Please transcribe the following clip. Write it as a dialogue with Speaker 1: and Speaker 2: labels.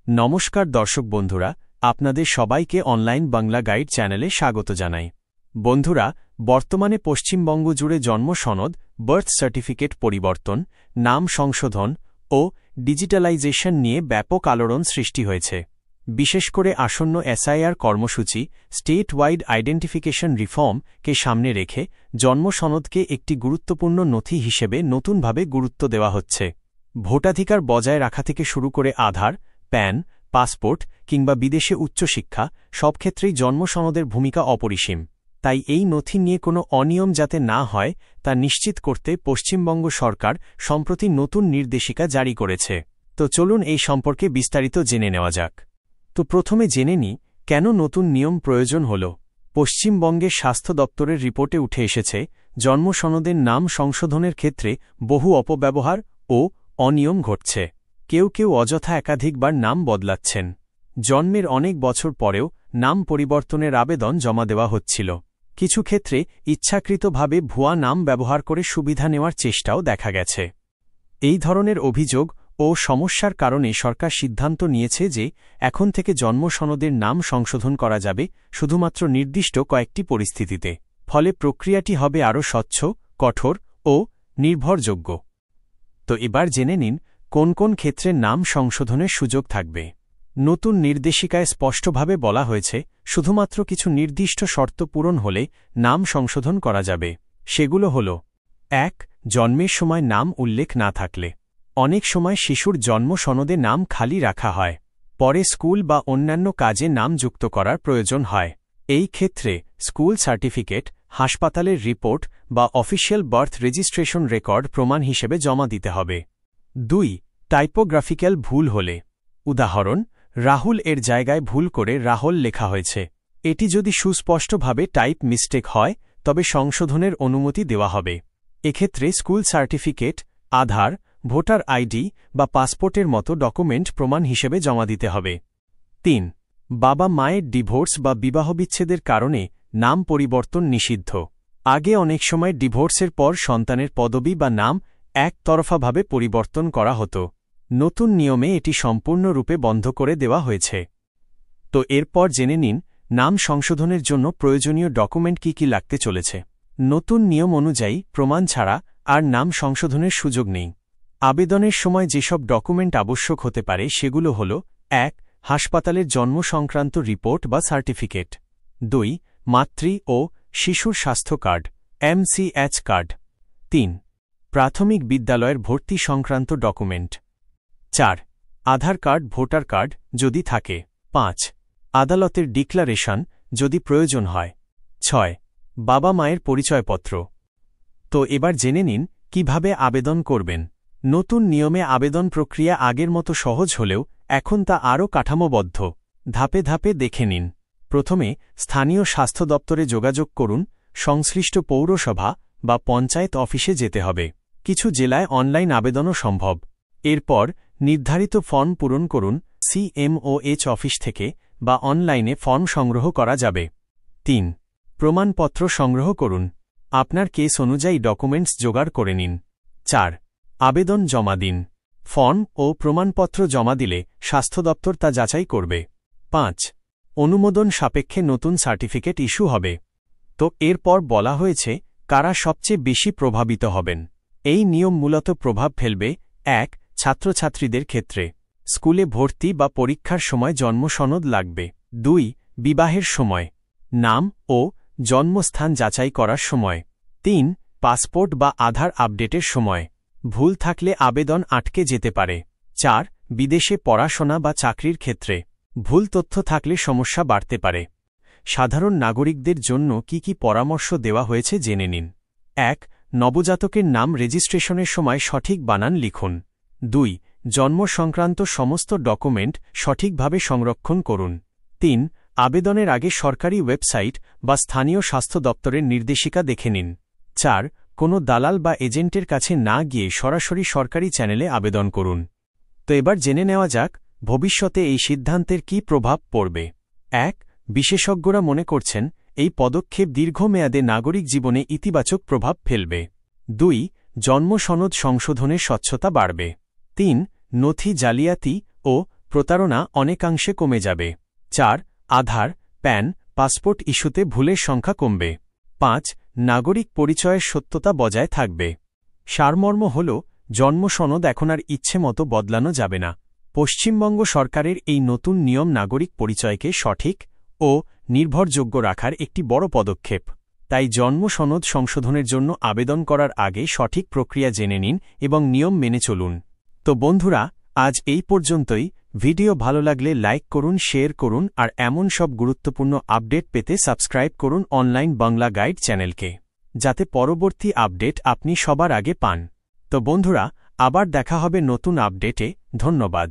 Speaker 1: নমস্কার দর্শক বন্ধুরা, আপনাদের সবাইকে অনলাইন বাংলা গাইড চ্যানেলে স্বাগত জানাই। বন্ধুরা, বর্তমানে পশ্চিমবঙ্গ জুড়ে জন্ম সনদ, বার্থ সার্টিফিকেট পরিবর্তন, নাম সংশোধন ও ডিজিটালাইজেশন নিয়ে ব্যাপক আলোড়ন সৃষ্টি হয়েছে। বিশেষ করে আসন্ন এসআইআর কর্মসূচি স্টেট ওয়াইড আইডেন্টিফিকেশন রিফর্মকে সামনে রেখে জন্ম সনদকে একটি গুরুত্বপূর্ণ নথি হিসেবে নতুনভাবে গুরুত্ব দেওয়া হচ্ছে। ভোটাধিকার বজায় রাখা থেকে শুরু করে আধার, প্যান, পাসপোর্ট কিংবা বিদেশে উচ্চশিক্ষা সব ক্ষেত্রেই জন্ম সনদের ভূমিকা অপরিসীম। তাই এই নথি নিয়ে কোনো অনিয়ম যাতে না হয় তা নিশ্চিত করতে পশ্চিমবঙ্গ সরকার সম্প্রতি নতুন নির্দেশিকা জারি করেছে। তো চলুন এই সম্পর্কে বিস্তারিত জেনে নেওয়া যাক। তো প্রথমে জেনে নিই কেন নতুন নিয়ম প্রয়োজন হল। পশ্চিমবঙ্গের স্বাস্থ্য দপ্তরের রিপোর্টে উঠে এসেছে, জন্ম সনদের নাম সংশোধনের ক্ষেত্রে বহু অপব্যবহার ও অনিয়ম ঘটছে। কেউ অযথা একাধিকবার নাম বদলাচ্ছেন। জন্মের অনেক বছর পরেও নাম পরিবর্তনের আবেদন জমা দেওয়া হচ্ছিল। কিছু ক্ষেত্রে ইচ্ছাকৃতভাবে ভুয়া নাম ব্যবহার করে সুবিধা নেওয়ার চেষ্টাও দেখা গেছে। এই ধরনের অভিযোগ ও সমস্যার কারণে সরকার সিদ্ধান্ত নিয়েছে যে এখন থেকে জন্ম সনদের নাম সংশোধন করা যাবে শুধুমাত্র নির্দিষ্ট কয়েকটি পরিস্থিতিতে। ফলে প্রক্রিয়াটি হবে আরও স্বচ্ছ, কঠোর ও নির্ভরযোগ্য। তো এবার জেনে নিন কোন কোন ক্ষেত্রে নাম সংশোধনের সুযোগ থাকবে। নতুন নির্দেশিকায় স্পষ্টভাবে বলা হয়েছে, শুধুমাত্র কিছু নির্দিষ্ট শর্ত পূরণ হলে নাম সংশোধন করা যাবে। সেগুলো হল: ১. জন্মের সময় নাম উল্লেখ না থাকলে। অনেক সময় শিশুর জন্ম সনদে নাম খালি রাখা হয়, পরে স্কুল বা অন্যান্য কাজে নাম যুক্ত করার প্রয়োজন হয়। এই ক্ষেত্রে স্কুল সার্টিফিকেট, হাসপাতালের রিপোর্ট বা অফিসিয়াল বার্থ রেজিস্ট্রেশন রেকর্ড প্রমাণ হিসেবে জমা দিতে হবে। ২. টাইপোগ্রাফিক্যাল ভুল হলে। উদাহরণ: রাহুল এর জায়গায় ভুল করে রাহল লেখা হয়েছে। এটি যদি সুস্পষ্টভাবে টাইপ মিস্টেক হয় তবে সংশোধনের অনুমতি দেওয়া হবে। এক্ষেত্রে স্কুল সার্টিফিকেট, আধার, ভোটার আইডি বা পাসপোর্টের মতো ডকুমেন্ট প্রমাণ হিসেবে জমা দিতে হবে। ৩. বাবা মায়ের ডিভোর্স বা বিবাহবিচ্ছেদের কারণে নাম পরিবর্তন নিষিদ্ধ। আগে অনেক সময় ডিভোর্সের পর সন্তানের পদবি বা নাম একতরফাভাবে পরিবর্তন করা হতো। নতুন নিয়মে এটি সম্পূর্ণরূপে বন্ধ করে দেওয়া হয়েছে। তো এরপর জেনে নিন নাম সংশোধনের জন্য প্রয়োজনীয় ডকুমেন্ট কি লাগতে চলেছে। নতুন নিয়ম অনুযায়ী প্রমাণ ছাড়া আর নাম সংশোধনের সুযোগ নেই। আবেদনের সময় যেসব ডকুমেন্ট আবশ্যক হতে পারে সেগুলো হল: ১. হাসপাতালের জন্ম সংক্রান্ত রিপোর্ট বা সার্টিফিকেট। ২. মাতৃ ও শিশুর স্বাস্থ্য কার্ড, MCH কার্ড। ৩. প্রাথমিক বিদ্যালয়ের ভর্তি সংক্রান্ত ডকুমেন্ট। ৪. আধার কার্ড, ভোটার কার্ড যদি থাকে। ৫. আদালতের ডিক্লারেশন যদি প্রয়োজন হয়। ৬. বাবা মায়ের পরিচয়পত্র। তো এবার জেনে নিন কিভাবে আবেদন করবেন। নতুন নিয়মে আবেদন প্রক্রিয়া আগের মতো সহজ হলেও এখন তা আরও কাঠামোবদ্ধ। ধাপে ধাপে দেখে নিন। প্রথমে স্থানীয় স্বাস্থ্য দপ্তরে যোগাযোগ করুন। সংশ্লিষ্ট পৌরসভা বা পঞ্চায়েত অফিসে যেতে হবে। কিছু জেলায় অনলাইন আবেদনও সম্ভব। এরপর নির্ধারিত ফর্ম পূরণ করুন। CMOH অফিস থেকে বা অনলাইনে ফর্ম সংগ্রহ করা যাবে। ৩. প্রমাণপত্র সংগ্রহ করুন। আপনার কেস অনুযায়ী ডকুমেন্টস জোগাড় করে নিন। ৪. আবেদন জমা দিন। ফর্ম ও প্রমাণপত্র জমা দিলে স্বাস্থ্য দপ্তর তা যাচাই করবে। ৫. অনুমোদন সাপেক্ষে নতুন সার্টিফিকেট ইস্যু হবে। তো এরপর বলা হয়েছে কারা সবচেয়ে বেশি প্রভাবিত হবেন। এই নিয়ম মূলত প্রভাব ফেলবে: ১. ছাত্রছাত্রীদের ক্ষেত্রে। স্কুলে ভর্তি বা পরীক্ষার সময় জন্ম সনদ লাগবে। ২. বিবাহের সময়। নাম ও জন্মস্থান যাচাই করার সময়। ৩. পাসপোর্ট বা আধার আপডেটের সময়। ভুল থাকলে আবেদন আটকে যেতে পারে। ৪. বিদেশে পড়াশোনা বা চাকরির ক্ষেত্রে। ভুল তথ্য থাকলে সমস্যা বাড়তে পারে। সাধারণ নাগরিকদের জন্য কি পরামর্শ দেওয়া হয়েছে জেনে নিন। ১. নবজাতকের নাম রেজিস্ট্রেশনের সময় সঠিক বানান লিখুন। ২. জন্ম সংক্রান্ত সমস্ত ডকুমেন্ট সঠিকভাবে সংরক্ষণ করুন। ৩. আবেদনের আগে সরকারি ওয়েবসাইট বা স্থানীয় স্বাস্থ্য দপ্তরের নির্দেশিকা দেখে নিন। ৪. কোনো দালাল বা এজেন্টের কাছে না গিয়ে সরাসরি সরকারি চ্যানেলে আবেদন করুন। তো এবার জেনে নেওয়া যাক ভবিষ্যতে এই সিদ্ধান্তের কী প্রভাব পড়বে। ১. বিশেষজ্ঞরা মনে করছেন এই পদক্ষেপ দীর্ঘমেয়াদে নাগরিক জীবনে ইতিবাচক প্রভাব ফেলবে। ২. জন্ম সনদ সংশোধনের স্বচ্ছতা বাড়বে। ৩. নথি জালিয়াতি ও প্রতারণা অনেকাংশে কমে যাবে। 4. আধার, প্যান, পাসপোর্ট ইস্যুতে ভুলের সংখ্যা কমবে। 5. নাগরিক পরিচয়ের সত্যতা বজায় থাকবে। সারমর্ম হল, জন্ম সনদ এখন আর ইচ্ছেমতো বদলানো যাবে না। পশ্চিমবঙ্গ সরকারের এই নতুন নিয়ম নাগরিক পরিচয়কে সঠিক ও নির্ভরযোগ্য রাখার একটি বড় পদক্ষেপ। তাই জন্ম সনদ সংশোধনের জন্য আবেদন করার আগে সঠিক প্রক্রিয়া জেনে নিন এবং নিয়ম মেনে চলুন। তো বন্ধুরা, আজ এই পর্যন্তই। ভিডিও ভালো লাগলে লাইক করুন, শেয়ার করুন আর এমন সব গুরুত্বপূর্ণ আপডেট পেতে সাবস্ক্রাইব করুন অনলাইন বাংলা গাইড চ্যানেলকে, যাতে পরবর্তী আপডেট আপনি সবার আগে পান। তো বন্ধুরা, আবার দেখা হবে নতুন আপডেটে। ধন্যবাদ।